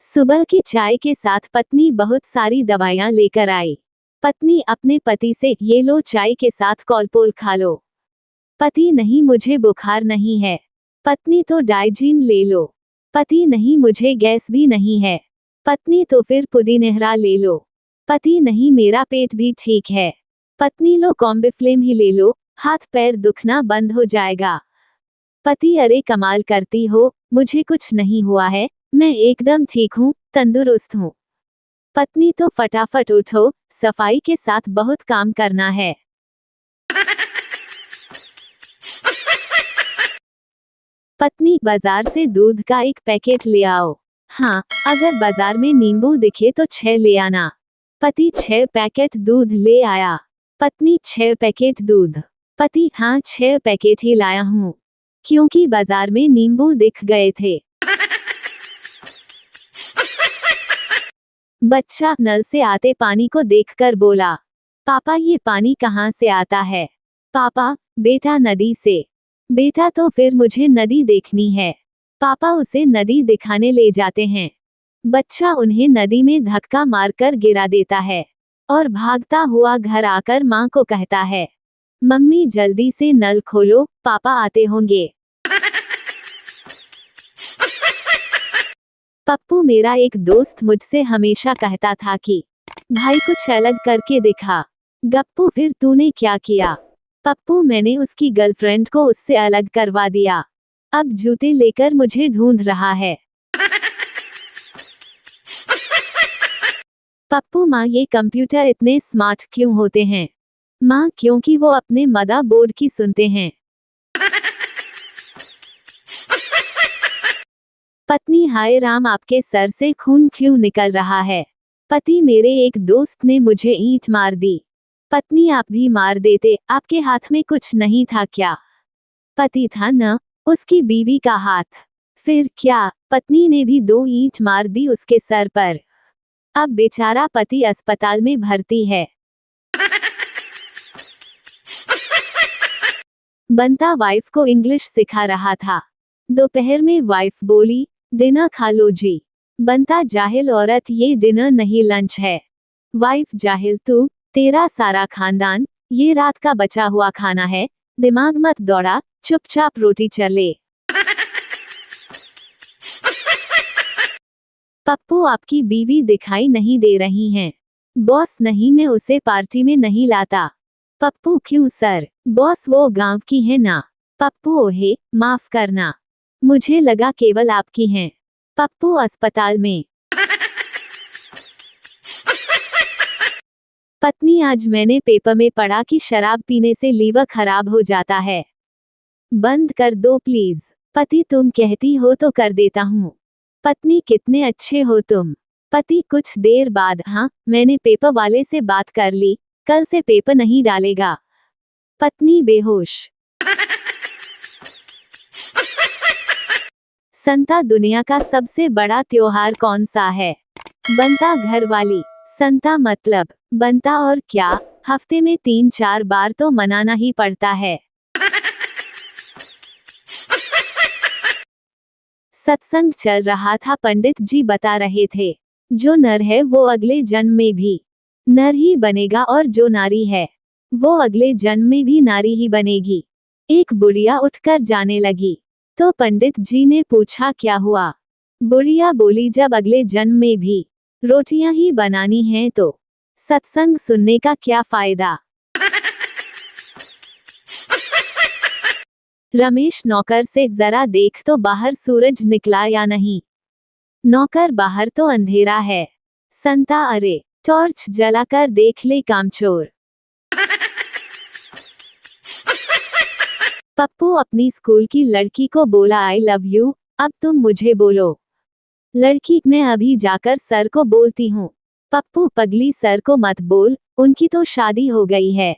सुबह की चाय के साथ पत्नी बहुत सारी दवाइयां लेकर आई। पत्नी अपने पति से, ये लो चाय के साथ कॉलपोल खा लो। पति, नहीं मुझे बुखार नहीं है। पत्नी, तो डाइजीन ले लो। पति, नहीं मुझे गैस भी नहीं है। पत्नी, तो फिर पुदीनेहरा ले लो। पति, नहीं मेरा पेट भी ठीक है। पत्नी, लो कॉम्बिफ्लेम ही ले लो, हाथ पैर दुखना बंद हो जाएगा। पति, अरे कमाल करती हो, मुझे कुछ नहीं हुआ है, मैं एकदम ठीक हूँ, तंदुरुस्त हूँ। पत्नी, तो फटाफट उठो, सफाई के साथ बहुत काम करना है। पत्नी, बाजार से दूध का एक पैकेट ले आओ। हाँ, अगर बाजार में नींबू दिखे तो 6 ले आना। पति, 6 पैकेट दूध ले आया। पत्नी, 6 पैकेट दूध। पति, हाँ 6 पैकेट ही लाया हूँ, क्योंकि बाजार में नींबू दिख गए थे। बच्चा नल से आते पानी को देखकर बोला, पापा ये पानी कहाँ से आता है? पापा, बेटा नदी से। बेटा, तो फिर मुझे नदी देखनी है। पापा उसे नदी दिखाने ले जाते हैं। बच्चा उन्हें नदी में धक्का मारकर गिरा देता है और भागता हुआ घर आकर माँ को कहता है, मम्मी जल्दी से नल खोलो, पापा आते होंगे। पप्पू, मेरा एक दोस्त मुझसे हमेशा कहता था कि भाई कुछ अलग करके दिखा। गप्पू, फिर तूने क्या किया? पप्पू, मैंने उसकी गर्लफ्रेंड को उससे अलग करवा दिया। अब जूते लेकर मुझे ढूंढ रहा है। पप्पू, माँ ये कंप्यूटर इतने स्मार्ट क्यों होते हैं? माँ, क्योंकि वो अपने मदर बोर्ड की सुनते हैं। पत्नी, हाय राम, आपके सर से खून क्यों निकल रहा है? पति, मेरे एक दोस्त ने मुझे ईंट मार दी। पत्नी, आप भी मार देते, आपके हाथ में कुछ नहीं था क्या? पति, था न, उसकी बीवी का हाथ। फिर क्या? पत्नी ने भी 2 ईंट मार दी उसके सर पर। अब बेचारा पति अस्पताल में भर्ती है। बंता वाइफ को इंग्लिश सिखा रहा था। दोपहर में वाइफ बोली, डिनर खा लो जी। बंता, जाहिल औरत, ये डिनर नहीं लंच है। वाइफ, जाहिल तू, तेरा सारा खानदान, ये रात का बचा हुआ खाना है, दिमाग मत दौड़ा, चुपचाप रोटी चले। पप्पू, आपकी बीवी दिखाई नहीं दे रही हैं। बॉस, नहीं मैं उसे पार्टी में नहीं लाता। पप्पू, क्यों सर? बॉस वो गांव की है ना। पप्पू, ओहे माफ करना, मुझे लगा केवल आपकी हैं। पप्पू, अस्पताल में। पत्नी, आज मैंने पेपर में पढ़ा कि शराब पीने से लीवर खराब हो जाता है। बंद कर दो प्लीज। पति, तुम कहती हो तो कर देता हूँ। पत्नी, कितने अच्छे हो तुम। पति, कुछ देर बाद, हाँ मैंने पेपर वाले से बात कर ली, कल से पेपर नहीं डालेगा। पत्नी बेहोश। संता, दुनिया का सबसे बड़ा त्योहार कौन सा है? बंता, घरवाली। संता, मतलब बंता और क्या, हफ्ते में 3-4 बार तो मनाना ही पड़ता है। सत्संग चल रहा था, पंडित जी बता रहे थे, जो नर है वो अगले जन्म में भी नर ही बनेगा और जो नारी है वो अगले जन्म में भी नारी ही बनेगी। एक बुढ़िया उठकर जाने लगी, तो पंडित जी ने पूछा क्या हुआ? बुढ़िया बोली, जब अगले जन्म में भी रोटियां ही बनानी हैं तो सत्संग सुनने का क्या फायदा? रमेश नौकर से, जरा देख तो बाहर सूरज निकला या नहीं। नौकर, बाहर तो अंधेरा है। संता, अरे टॉर्च जलाकर देख ले कामचोर। पप्पू अपनी स्कूल की लड़की को बोला, आई लव यू, अब तुम मुझे बोलो। लड़की, मैं अभी जाकर सर को बोलती हूँ। पप्पू, पगली सर को मत बोल, उनकी तो शादी हो गई है।